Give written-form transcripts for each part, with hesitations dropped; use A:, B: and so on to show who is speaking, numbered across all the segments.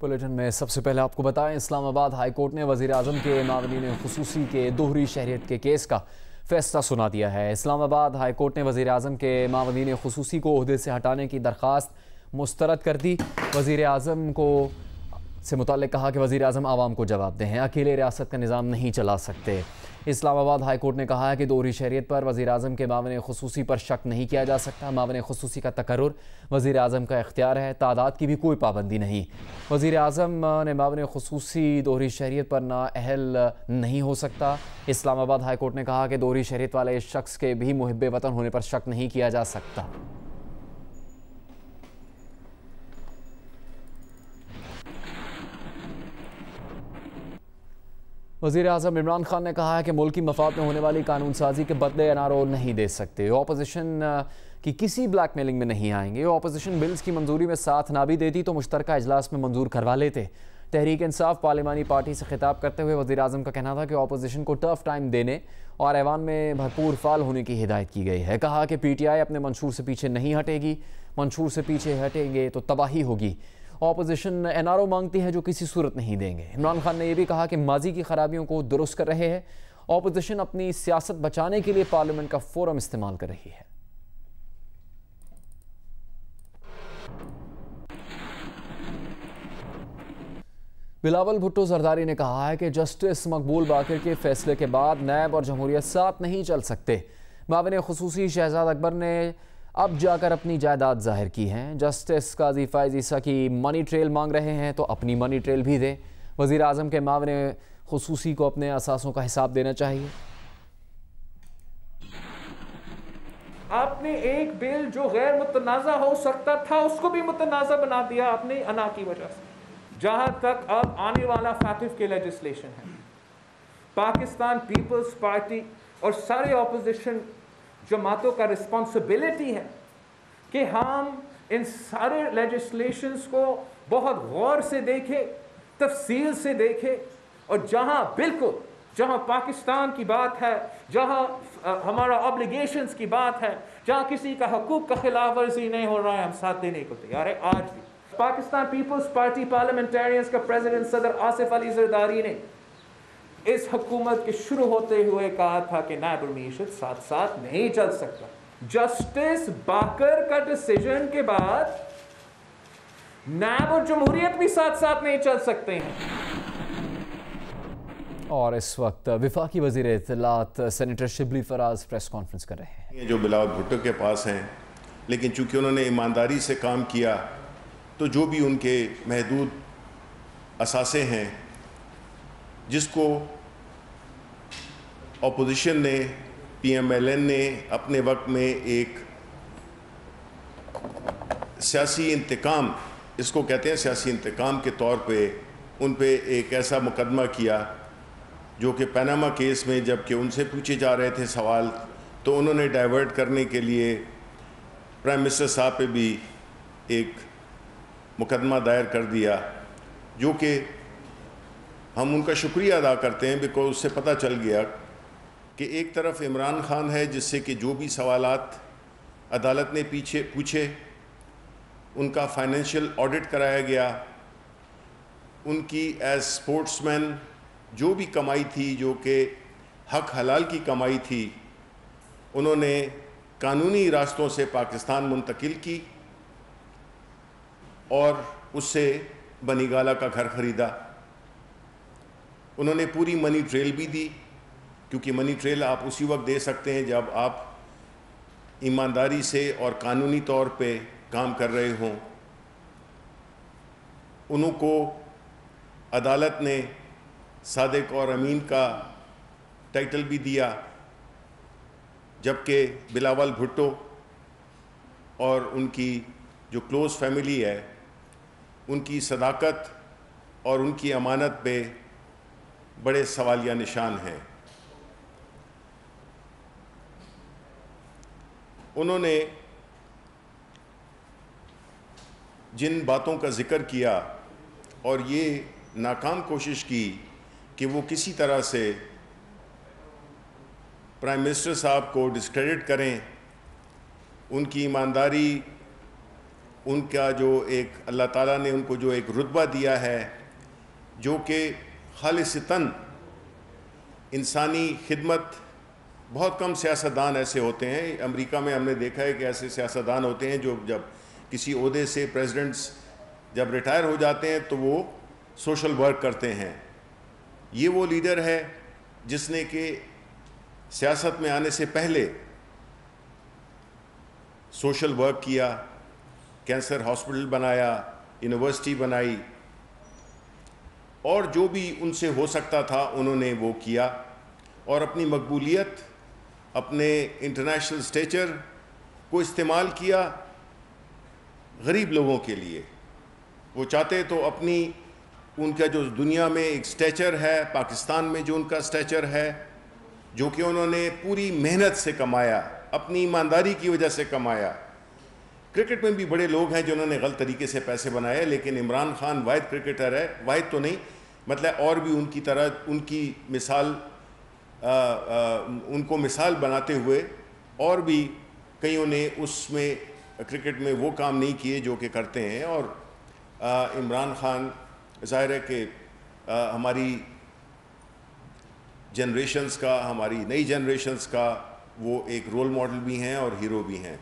A: Bulletin میں سب سے پہلے آپ کو بتائیں، اسلام آباد ہائی کورٹ نے وزیر اعظم کے معاونین خصوصی کے دوہری شہریت کے کیس کا فیصلہ سنا دیا ہے۔ اسلام آباد ہائی کورٹ نے وزیر اعظم کے معاونین خصوصی کو عہدے سے ہٹانے کی درخواست مسترد کر دی۔ وزیر اعظم سے متعلق کہا کہ وزیر اعظم عوام کو جواب دہ ہیں، اکیلے ریاست کا نظام نہیں چلا سکتے۔ اسلام آباد ہائی کورٹ نے کہا ہے کہ دوہری شہریت پر وزیر اعظم کے معاون خصوصی پر شک نہیں کیا جا سکتا۔ معاون خصوصی کا تقرر وزیر اعظم کا اختیار ہے، تعداد کی بھی کوئی پابندی نہیں۔ وزیر اعظم نے معاون خصوصی دوہری شہریت پر نااہل نہیں ہو سکتا۔ اسلام آباد ہائی کورٹ نے کہا کہ دوہری شہریت والے اس شخص کے بھی محب وطن ہونے پر شک نہیں کیا جا سکتا۔ وزیر اعظم عمران خان نے کہا ہے کہ ملکی مفاد میں ہونے والی قانون سازی کے بدلے NRO نہیں دے سکتے۔ اپوزیشن کی کسی بلیک میلنگ میں نہیں آئیں گے۔ اپوزیشن بلز کی منظوری میں ساتھ نہ بھی دیتی تو مشترکہ اجلاس میں منظور کروا لیتے۔ تحریک انصاف پارلیمانی پارٹی سے خطاب کرتے ہوئے وزیر اعظم کا کہنا تھا کہ اپوزیشن کو ٹف ٹائم دینے اور ایوان میں بھرپور فعال ہونے کی ہدایت کی گئی ہے۔ کہا کہ PTI اپنے منشور سے پیچھے نہیں ہٹے گی، منشور سے پیچھے ہٹیں گے تو تباہی ہوگی۔ اپوزیشن NRO مانگتی ہے جو کسی صورت نہیں دیں گے۔ عمران خان نے یہ بھی کہا کہ ماضی کی خرابیوں کو درست کر رہے ہیں۔ اپوزیشن اپنی سیاست بچانے کے لیے پارلیمنٹ کا فورم استعمال کر رہی ہے۔ بلاول بھٹو زرداری نے کہا ہے کہ جسٹس مقبول باقر کے فیصلے کے بعد نیب اور جمہوریت ساتھ نہیں چل سکتے۔ معاون خصوصی شہزاد اکبر نے اب جا کر اپنی جائیداد ظاہر کی ہیں۔ جسٹس قاضی فائز عیسیٰ کی منی ٹریل مانگ رہے ہیں تو اپنی منی ٹریل بھی دیں۔ وزیر اعظم کے معاون خصوصی کو اپنے اثاثوں کا حساب دینا چاہیے۔
B: آپ نے ایک بل جو غیر متنازع ہو سکتا تھا اس کو بھی متنازع بنا دیا اپنی انا کی وجہ سے۔ جہاں تک اب آنے والا فاتف کے لیجسلیشن ہے، پاکستان پیپلز پارٹی اور سارے اپوزیشن جماعتوں کا رسپانسبلٹی ہے کہ ہم ان سارے لیجسلیشنز کو بہت غور سے دیکھیں، تفصیل سے دیکھیں، اور جہاں پاکستان کی بات ہے، جہاں ہمارا آبلیگیشنز کی بات ہے، جہاں کسی کا حقوق کا خلاف ورزی نہیں ہو رہا ہے، ہم ساتھ دینے کو تیار ہیں۔ آج بھی پاکستان پیپلز پارٹی پارلیمنٹیرینز کا پریزیڈنٹ صدر آصف علی زرداری نے اس حکومت کے شروع ہوتے ہوئے کہا تھا کہ نیب اور معیشت ساتھ ساتھ نہیں چل سکتا۔ جسٹس باقر کا ڈیسیژن کے بعد نیب اور جمہوریت بھی ساتھ ساتھ نہیں چل سکتے ہیں۔
A: اور اس وقت وفاقی وزیر اطلاعات senator Shibli Faraz press conference کر رہے ہیں۔
C: یہ جو بلاول بھٹو کے پاس ہیں، لیکن چونکہ انہوں نے ایمانداری سے کام کیا تو جو بھی ان کے محدود اثاثے ہیں جس کو اپوزیشن نے PMLN نے اپنے وقت میں ایک سیاسی انتقام، اس کو کہتے ہیں سیاسی انتقام کے طور پہ ان پہ ایک ایسا مقدمہ کیا جو کہ پیناما کیس میں جب کہ ان سے پوچھے جا رہے تھے سوال تو انہوں نے ڈائیورٹ کرنے کے لیے پرائم منسٹر صاحب پہ بھی ایک مقدمہ دائر کر دیا، جو کہ ہم ان کا شکریہ ادا کرتے ہیں بیکاز اس سے پتہ چل گیا کہ ایک طرف عمران خان ہے جس سے کہ جو بھی سوالات عدالت نے پوچھے ان کا فائنینشیل آڈٹ کرایا گیا، ان کی ایز سپورٹس مین جو بھی کمائی تھی جو کہ حق حلال کی کمائی تھی انہوں نے قانونی راستوں سے پاکستان منتقل کی اور اس سے بنی گالہ کا گھر خریدا۔ انہوں نے پوری منی ٹریل بھی دی، کیونکہ منی ٹریل آپ اسی وقت دے سکتے ہیں جب آپ ایمانداری سے اور قانونی طور پہ کام کر رہے ہوں۔ انہوں کو عدالت نے صادق اور امین کا ٹائٹل بھی دیا، جبکہ بلاول بھٹو اور ان کی جو کلوز فیملی ہے ان کی صداقت اور ان کی امانت پہ بڑے سوالیہ نشان ہیں۔ انہوں نے جن باتوں کا ذکر کیا اور یہ ناکام کوشش کی کہ وہ کسی طرح سے پرائم منسٹر صاحب کو ڈسکریڈٹ کریں، ان کی ایمانداری ان کا جو ایک اللہ تعالیٰ نے ان کو جو ایک رتبہ دیا ہے جو کہ خالصتاً انسانی خدمت. بہت کم سیاستدان ایسے ہوتے ہیں. امریکہ میں ہم نے دیکھا ہے کہ ایسے سیاستدان ہوتے ہیں جو جب کسی عہدے سے پریزیڈنٹس جب ریٹائر ہو جاتے ہیں تو وہ سوشل ورک کرتے ہیں. یہ وہ لیڈر ہے جس نے کہ سیاست میں آنے سے پہلے سوشل ورک کیا, کینسر ہاسپٹل بنایا, یونیورسٹی بنائی, اور جو بھی ان سے ہو سکتا تھا انہوں نے وہ کیا, اور اپنی مقبولیت, اپنے انٹرنیشنل اسٹیچر کو استعمال کیا غریب لوگوں کے لیے. وہ چاہتے تو اپنی ان کا جو دنیا میں ایک اسٹیچر ہے, پاکستان میں جو ان کا اسٹیچر ہے, جو کہ انہوں نے پوری محنت سے کمایا, اپنی ایمانداری کی وجہ سے کمایا. کرکٹ میں بھی بڑے لوگ ہیں جنہوں نے غلط طریقے سے پیسے بنائے, لیکن عمران خان واحد کرکٹر ہے, واحد تو نہیں مطلب, اور بھی ان کی طرح ان کی مثال ان کو مثال بناتے ہوئے اور بھی کئیوں نے اس میں کرکٹ میں وہ کام نہیں کیے جو کہ کرتے ہیں. اور عمران خان ظاہر ہے کہ ہماری جنریشنز کا, ہماری نئی جنریشنز کا وہ ایک رول ماڈل بھی ہیں اور ہیرو بھی ہیں.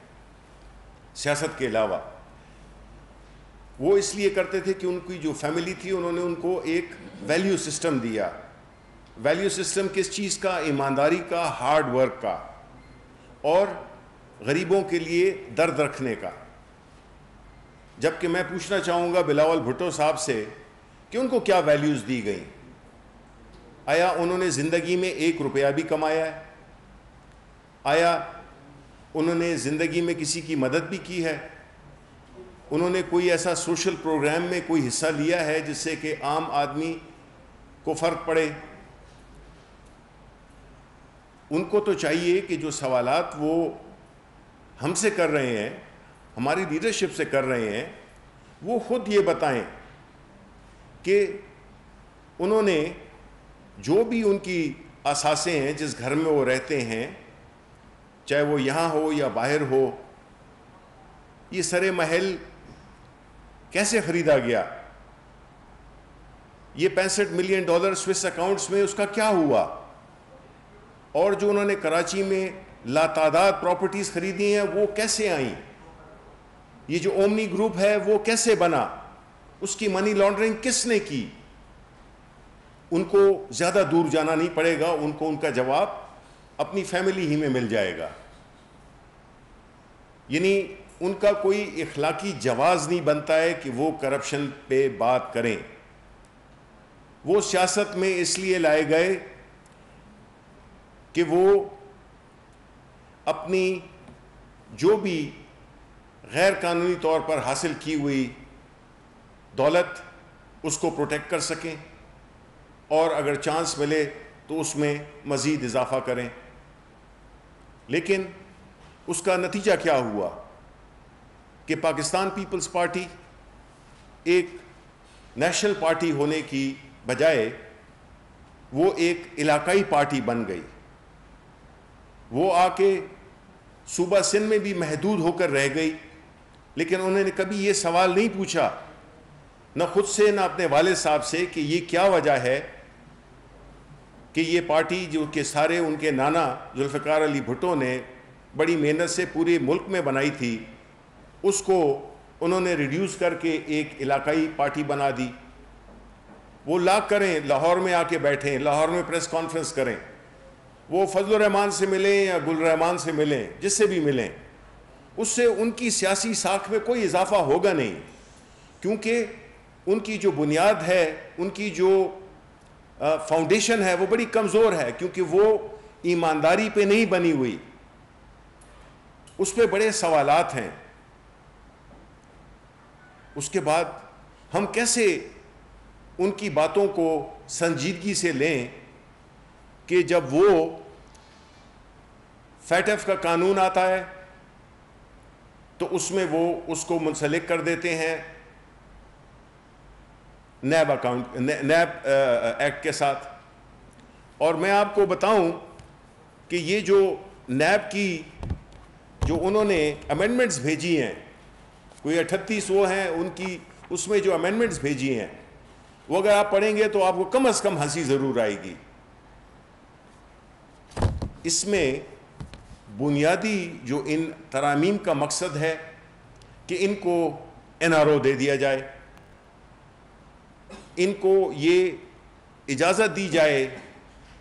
C: سیاست کے علاوہ وہ اس لیے کرتے تھے کہ ان کی جو فیملی تھی انہوں نے ان کو ایک ویلیو سسٹم دیا. ویلیو سسٹم کس چیز کا؟ ایمانداری کا, ہارڈ ورک کا, اور غریبوں کے لیے درد رکھنے کا. جبکہ میں پوچھنا چاہوں گا بلاول بھٹو صاحب سے کہ ان کو کیا ویلیوز دی گئیں؟ آیا انہوں نے زندگی میں 1 روپیہ بھی کمایا ہے؟ آیا انہوں نے زندگی میں کسی کی مدد بھی کی ہے؟ انہوں نے کوئی ایسا سوشل پروگرام میں کوئی حصہ لیا ہے جس سے کہ عام آدمی کو فرق پڑے؟ ان کو تو چاہیے کہ جو سوالات وہ ہم سے کر رہے ہیں, ہماری لیڈرشپ سے کر رہے ہیں, وہ خود یہ بتائیں کہ انہوں نے جو بھی ان کی اثاثے ہیں, جس گھر میں وہ رہتے ہیں, چاہے وہ یہاں ہو یا باہر ہو, یہ سرے محل کیسے خریدا گیا؟ یہ $65 ملین سوئس اکاؤنٹس میں اس کا کیا ہوا؟ اور جو انہوں نے کراچی میں لاتعداد پراپرٹیز خریدی ہیں وہ کیسے آئیں؟ یہ جو اومنی گروپ ہے وہ کیسے بنا؟ اس کی منی لانڈرنگ کس نے کی؟ ان کو زیادہ دور جانا نہیں پڑے گا, ان کو ان کا جواب اپنی فیملی ہی میں مل جائے گا. یعنی ان کا کوئی اخلاقی جواز نہیں بنتا ہے کہ وہ کرپشن پہ بات کریں. وہ سیاست میں اس لیے لائے گئے کہ وہ اپنی جو بھی غیر قانونی طور پر حاصل کی ہوئی دولت اس کو پروٹیکٹ کر سکیں, اور اگر چانس ملے تو اس میں مزید اضافہ کریں. لیکن اس کا نتیجہ کیا ہوا کہ پاکستان پیپلز پارٹی ایک نیشنل پارٹی ہونے کی بجائے وہ ایک علاقائی پارٹی بن گئی. وہ آ کے صوبہ سندھ میں بھی محدود ہو کر رہ گئی, لیکن انہوں نے کبھی یہ سوال نہیں پوچھا, نہ خود سے نہ اپنے والد صاحب سے, کہ یہ کیا وجہ ہے کہ یہ پارٹی جو کہ سارے ان کے نانا ذوالفقار علی بھٹو نے بڑی محنت سے پورے ملک میں بنائی تھی, اس کو انہوں نے ریڈیوس کر کے ایک علاقائی پارٹی بنا دی. وہ لاکھ کریں, لاہور میں آ کے بیٹھیں, لاہور میں پریس کانفرنس کریں, وہ فضل الرحمان سے ملیں یا گل الرحمان سے ملیں, جس سے بھی ملیں, اس سے ان کی سیاسی ساکھ میں کوئی اضافہ ہوگا نہیں, کیونکہ ان کی جو بنیاد ہے, ان کی جو فاؤنڈیشن ہے وہ بڑی کمزور ہے, کیونکہ وہ ایمانداری پہ نہیں بنی ہوئی. اس پہ بڑے سوالات ہیں. اس کے بعد ہم کیسے ان کی باتوں کو سنجیدگی سے لیں کہ جب وہ فیٹ ایف کا قانون آتا ہے تو اس میں وہ اس کو منسلک کر دیتے ہیں نیب ایکٹ کے ساتھ. اور میں آپ کو بتاؤں کہ یہ جو نیب کی جو انہوں نے امینڈمنٹس بھیجی ہیں, کوئی 38 وہ ہیں ان کی اس میں جو امینڈمنٹس بھیجی ہیں وہ اگر آپ پڑھیں گے تو آپ کو کم از کم ہنسی ضرور آئے گی. اس میں بنیادی جو ان ترامیم کا مقصد ہے کہ ان کو NRO دے دیا جائے, ان کو یہ اجازت دی جائے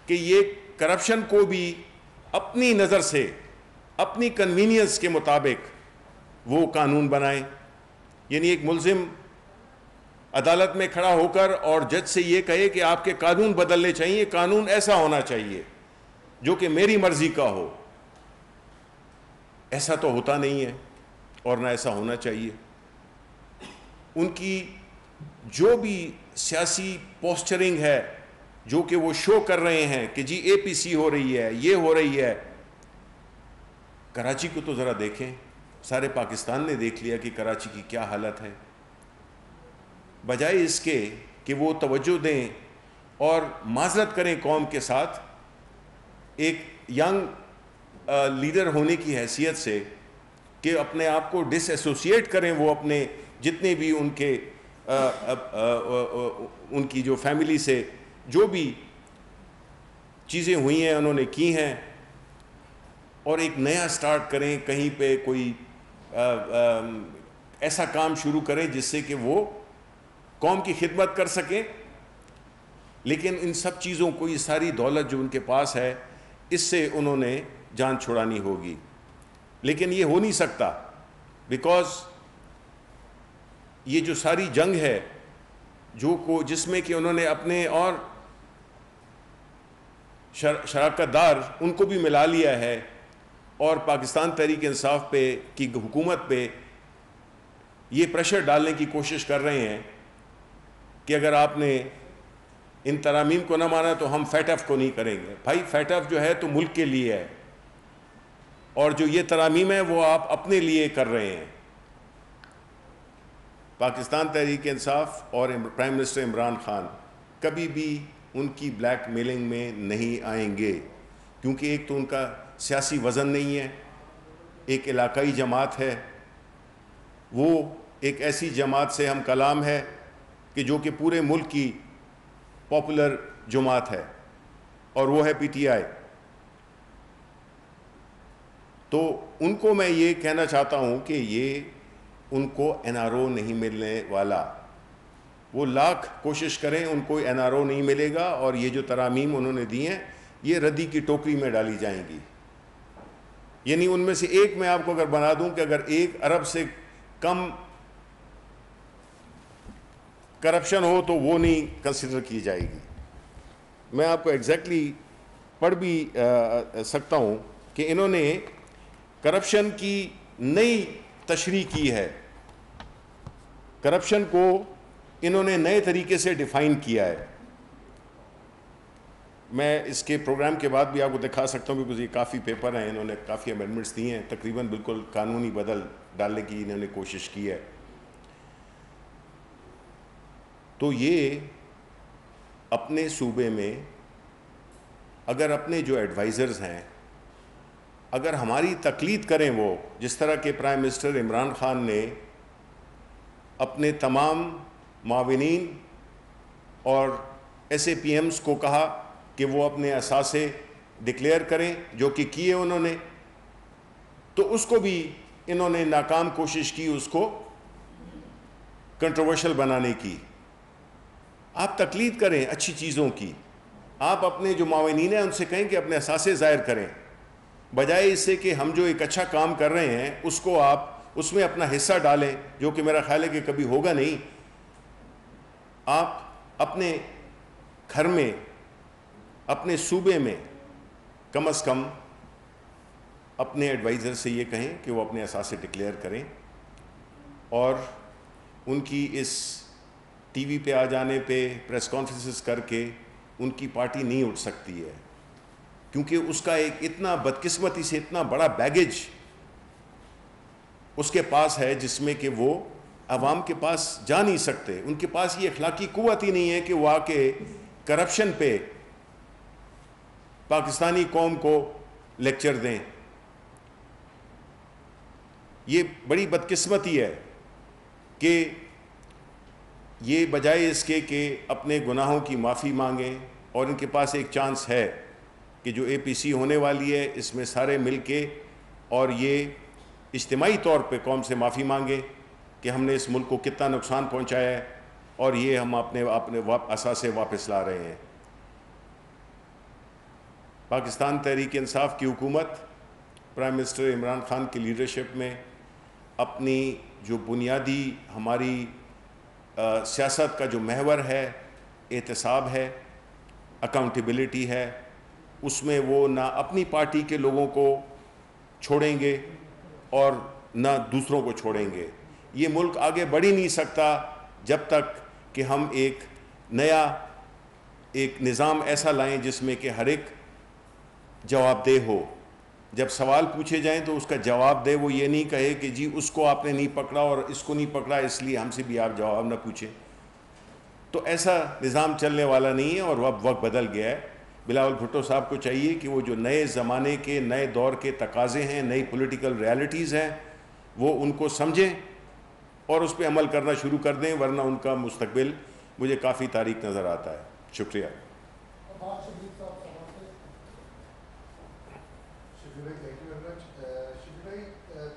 C: کہ یہ کرپشن کو بھی اپنی نظر سے اپنی کنوینئنس کے مطابق وہ قانون بنائیں. یعنی ایک ملزم عدالت میں کھڑا ہو کر اور جج سے یہ کہے کہ آپ کے قانون بدلنے چاہیے, قانون ایسا ہونا چاہیے جو کہ میری مرضی کا ہو, ایسا تو ہوتا نہیں ہے اور نہ ایسا ہونا چاہیے. ان کی جو بھی سیاسی پوسچرنگ ہے جو کہ وہ شو کر رہے ہیں کہ جی APC ہو رہی ہے, یہ ہو رہی ہے, کراچی کو تو ذرا دیکھیں, سارے پاکستان نے دیکھ لیا کہ کراچی کی کیا حالت ہے. بجائے اس کے کہ وہ توجہ دیں اور معذرت کریں قوم کے ساتھ, ایک ینگ لیڈر ہونے کی حیثیت سے کہ اپنے آپ کو ڈس ایسوسیٹ کریں وہ اپنے جتنے بھی ان کے ان کی جو فیملی سے جو بھی چیزیں ہوئی ہیں انہوں نے کی ہیں, اور ایک نیا سٹارٹ کریں, کہیں پہ کوئی ایسا کام شروع کریں جس سے کہ وہ قوم کی خدمت کر سکیں. لیکن ان سب چیزوں کو, یہ ساری دولت جو ان کے پاس ہے, اس سے انہوں نے جان چھڑانی ہوگی. لیکن یہ ہو نہیں سکتا بیکاز یہ جو ساری جنگ ہے جس میں کہ انہوں نے اپنے اور شراکت دار ان کو بھی ملا لیا ہے, اور پاکستان تحریک انصاف پہ کی حکومت پہ یہ پریشر ڈالنے کی کوشش کر رہے ہیں کہ اگر آپ نے ان ترامیم کو نہ مانا تو ہم FATF کو نہیں کریں گے. بھائی FATF جو ہے تو ملک کے لیے ہے, اور جو یہ ترامیم ہے وہ آپ اپنے لیے کر رہے ہیں. پاکستان تحریک انصاف اور پرائم منسٹر عمران خان کبھی بھی ان کی بلیک میلنگ میں نہیں آئیں گے, کیونکہ ایک تو ان کا سیاسی وزن نہیں ہے, ایک علاقائی جماعت ہے, وہ ایک ایسی جماعت سے ہم کلام ہے کہ جو کہ پورے ملک کی پاپولر جماعت ہے, اور وہ ہے PTI. تو ان کو میں یہ کہنا چاہتا ہوں کہ یہ ان کو NRO نہیں ملنے والا. وہ لاکھ کوشش کریں ان کو NRO نہیں ملے گا, اور یہ جو ترامیم انہوں نے دی ہیں یہ ردی کی ٹوکری میں ڈالی جائیں گی. یعنی ان میں سے ایک میں آپ کو اگر بنا دوں کہ اگر 1 ارب سے کم کرپشن ہو تو وہ نہیں کنسیڈر کی جائے گی. میں آپ کو ایگزیکٹلی پڑھ بھی سکتا ہوں کہ انہوں نے کرپشن کی نئی تشریح کی ہے, کرپشن کو انہوں نے نئے طریقے سے ڈیفائن کیا ہے. میں اس کے پروگرام کے بعد بھی آپ کو دکھا سکتا ہوں, کیونکہ یہ کافی پیپر ہیں, انہوں نے کافی امینڈمنٹس دی ہیں, تقریباً بالکل قانونی بدل ڈالنے کی انہوں نے کوشش کی ہے. تو یہ اپنے صوبے میں اگر اپنے جو ایڈوائزرز ہیں اگر ہماری تقلید کریں, وہ جس طرح کے پرائم منسٹر عمران خان نے اپنے تمام معاونین اور SAPMs کو کہا کہ وہ اپنے اثاثے ڈکلیئر کریں, جو کہ کیے انہوں نے, تو اس کو بھی انہوں نے ناکام کوشش کی اس کو کنٹروورشل بنانے کی. آپ تقلید کریں اچھی چیزوں کی, آپ اپنے جو معاونین ہیں ان سے کہیں کہ اپنے اثاثے ظاہر کریں, بجائے اس سے کہ ہم جو ایک اچھا کام کر رہے ہیں اس کو آپ اس میں اپنا حصہ ڈالیں, جو کہ میرا خیال ہے کہ کبھی ہوگا نہیں. آپ اپنے گھر میں اپنے صوبے میں کم از کم اپنے ایڈوائزر سے یہ کہیں کہ وہ اپنے اثاثے ڈکلیئر کریں, اور ان کی اس ٹی وی پہ آ جانے پہ پریس کانفرنسز کر کے ان کی پارٹی نہیں اٹھ سکتی ہے, کیونکہ اس کا ایک اتنا بدقسمتی سے اتنا بڑا بیگیج اس کے پاس ہے جس میں کہ وہ عوام کے پاس جا نہیں سکتے. ان کے پاس یہ اخلاقی قوت ہی نہیں ہے کہ وہ آ کے کرپشن پہ پاکستانی قوم کو لیکچر دیں. یہ بڑی بدقسمتی ہے کہ یہ بجائے اس کے کہ اپنے گناہوں کی معافی مانگیں، اور ان کے پاس ایک چانس ہے کہ جو APC ہونے والی ہے اس میں سارے مل کے اور یہ اجتماعی طور پہ قوم سے معافی مانگیں کہ ہم نے اس ملک کو کتنا نقصان پہنچایا ہے اور یہ ہم اپنے اثاثے واپس لا رہے ہیں۔ پاکستان تحریک انصاف کی حکومت پرائم منسٹر عمران خان کی لیڈرشپ میں اپنی جو بنیادی ہماری سیاست کا جو محور ہے، احتساب ہے، اکاؤنٹیبلٹی ہے، اس میں وہ نہ اپنی پارٹی کے لوگوں کو چھوڑیں گے اور نہ دوسروں کو چھوڑیں گے۔ یہ ملک آگے بڑھ ہی نہیں سکتا جب تک کہ ہم ایک نیا نظام ایسا لائیں جس میں کہ ہر ایک جواب دہ ہو۔ جب سوال پوچھے جائیں تو اس کا جواب دے، وہ یہ نہیں کہے کہ جی اس کو آپ نے نہیں پکڑا اور اس کو نہیں پکڑا اس لیے ہم سے بھی آپ جواب نہ پوچھیں۔ تو ایسا نظام چلنے والا نہیں ہے، اور اب وقت بدل گیا ہے۔ بلاول بھٹو صاحب کو چاہیے کہ وہ جو نئے زمانے کے نئے دور کے تقاضے ہیں، نئی پولیٹیکل ریالٹیز ہیں، وہ ان کو سمجھیں اور اس پہ عمل کرنا شروع کر دیں، ورنہ ان کا مستقبل مجھے کافی تاریک نظر آتا ہے۔ شکریہ۔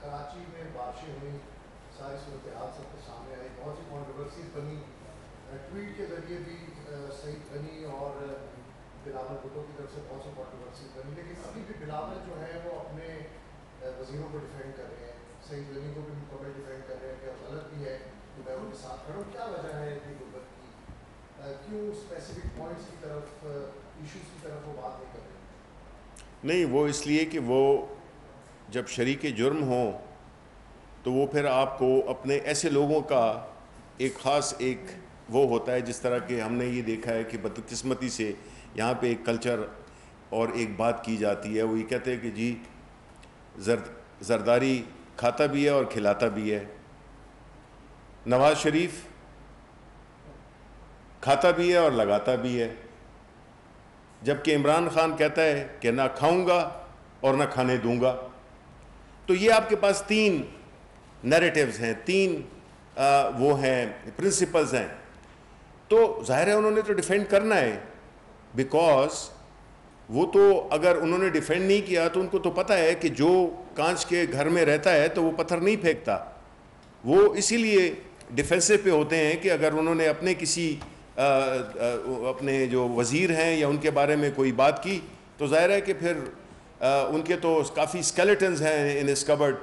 D: کراچی میں بارشیں ہوئی، ساری صورتحال سب کے سامنے آئی، بہت سی کانٹروورسیز بنی، ٹویٹ کے ذریعے بھی سعید غنی اور بلاول بھٹو کی طرف سے بہت سی کانٹروورسیز بنی، لیکن ابھی بھی بلاول جو ہے وہ اپنے وزیروں کو ڈیفینڈ کر رہے ہیں، سعید غنی کو بھی مکمل ڈیفینڈ کر رہے ہیں کہ غلط بھی ہے کہ میں ان کے ساتھ کھڑا ہوں۔ کیا وجہ ہے اتنی غربت کی؟ کیوں اسپیسیفک پوائنٹس کی طرف، ایشوز کی طرف وہ بات نہیں کر رہے؟
C: نہیں، وہ اس لیے کہ وہ جب شریک جرم ہوں تو وہ پھر آپ کو اپنے ایسے لوگوں کا ایک خاص ایک وہ ہوتا ہے، جس طرح کہ ہم نے یہ دیکھا ہے کہ بدقسمتی سے یہاں پہ ایک کلچر اور ایک بات کی جاتی ہے، وہ یہ کہتے ہیں کہ جی زرداری کھاتا بھی ہے اور کھلاتا بھی ہے۔ نواز شریف کھاتا بھی ہے اور لگاتا بھی ہے، جبکہ عمران خان کہتا ہے کہ نہ کھاؤں گا اور نہ کھانے دوں گا۔ تو یہ آپ کے پاس تین نیریٹیوز ہیں، تین وہ ہیں پرنسپلز ہیں، تو ظاہر ہے انہوں نے تو ڈیفینڈ کرنا ہے، بیکاز وہ تو اگر انہوں نے ڈیفینڈ نہیں کیا تو ان کو تو پتہ ہے کہ جو کانچ کے گھر میں رہتا ہے تو وہ پتھر نہیں پھینکتا۔ وہ اسی لیے ڈیفینسو پہ ہوتے ہیں کہ اگر انہوں نے اپنے کسی اپنے جو وزیر ہیں یا ان کے بارے میں کوئی بات کی تو ظاہر ہے کہ پھر ان کے تو کافی اسکیلیٹنز ہیں ان اس کبرڈ،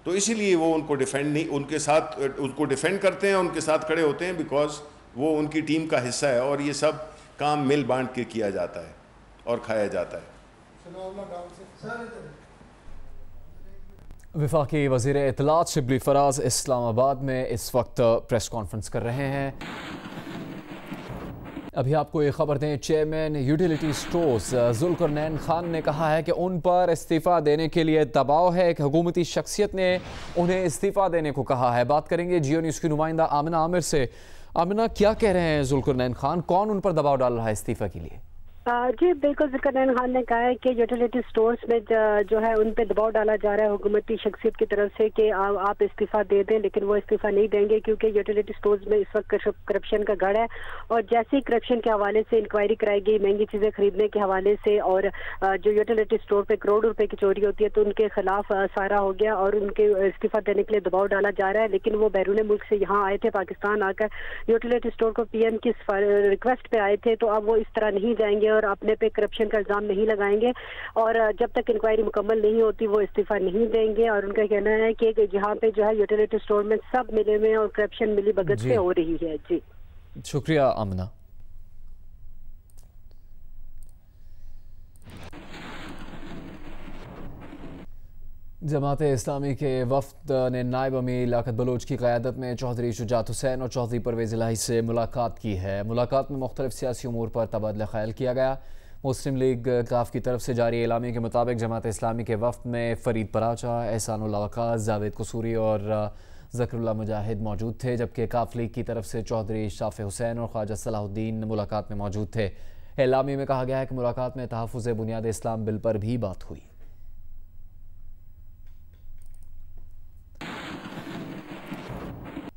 C: تو اسی لیے وہ ان کو ڈیفینڈ نہیں، ان کے ساتھ ان کو ڈیفینڈ کرتے ہیں، ان کے ساتھ کھڑے ہوتے ہیں، بیکاز وہ ان کی ٹیم کا حصہ ہے، اور یہ سب کام مل بانٹ کے کیا جاتا ہے اور کھایا جاتا ہے۔
A: وفاقی وزیر اطلاعات شبلی فراز اسلام آباد میں اس وقت پریس کانفرنس کر رہے ہیں۔ ابھی آپ کو یہ خبر دیں، chairman utility stores Zulqarnain Khan نے کہا ہے کہ ان پر استعفیٰ دینے کے لیے دباؤ ہے، ایک حکومتی شخصیت نے انہیں استعفیٰ دینے کو کہا ہے۔ بات کریں گے جیو نیوز کی نمائندہ آمنہ عامر سے۔ آمنہ، کیا کہہ رہے ہیں ذوالقرنین خان؟ کون ان پر دباؤ ڈال رہا ہے استعفیٰ کے لیے؟
E: جی بالکل، ذوالقرنین خان نے کہا ہے کہ یوٹیلیٹی سٹورز میں جو ہے ان پہ دباؤ ڈالا جا رہا ہے حکومتی شخصیت کی طرف سے کہ آپ استعفیٰ دے دیں، لیکن وہ استعفیٰ نہیں دیں گے کیونکہ یوٹیلیٹی سٹورز میں اس وقت کرپشن کا گڑھ ہے، اور جیسے ہی کرپشن کے حوالے سے انکوائری کرائی گئی مہنگی چیزیں خریدنے کے حوالے سے، اور جو یوٹیلیٹی سٹور پہ کروڑ روپے کی چوری ہوتی ہے تو ان کے خلاف سارا ہو گیا اور ان کے استعفیٰ دینے کے لیے دباؤ ڈالا جا رہا ہے۔ لیکن وہ بیرون ملک سے یہاں آئے تھے، پاکستان آ کر یوٹیلیٹی سٹور کو پی ایم کی ریکویسٹ پہ آئے تھے، تو اب وہ اس طرح نہیں جائیں گے اور اپنے پہ کرپشن کا الزام نہیں لگائیں گے، اور جب تک انکوائری مکمل نہیں ہوتی وہ استعفیٰ نہیں دیں گے۔ اور ان کا کہنا ہے کہ جہاں پہ جو ہے یوٹیلیٹی سٹور میں سب ملے ہوئے اور کرپشن ملی بھگت سے ہو رہی ہے۔ جی
A: شکریہ آمنہ۔ جماعت اسلامی کے وفد نے نائب امیر لیاقت بلوچ کی قیادت میں چودھری شجاعت حسین اور چودھری پرویز الہی سے ملاقات کی ہے۔ ملاقات میں مختلف سیاسی امور پر تبادلہ خیال کیا گیا۔ مسلم لیگ کاف کی طرف سے جاری اعلامیہ کے مطابق جماعت اسلامی کے وفد میں فرید پراچا، احسان اللہ وقاص، جاوید قصوری اور ذکر اللہ مجاہد موجود تھے، جبکہ کاف لیگ کی طرف سے چودھری شافع حسین اور خواجہ صلاح الدین ملاقات میں موجود تھے۔ اعلامیہ میں کہا گیا ہے کہ ملاقات میں تحفظ بنیاد اسلام بل پر بھی بات ہوئی۔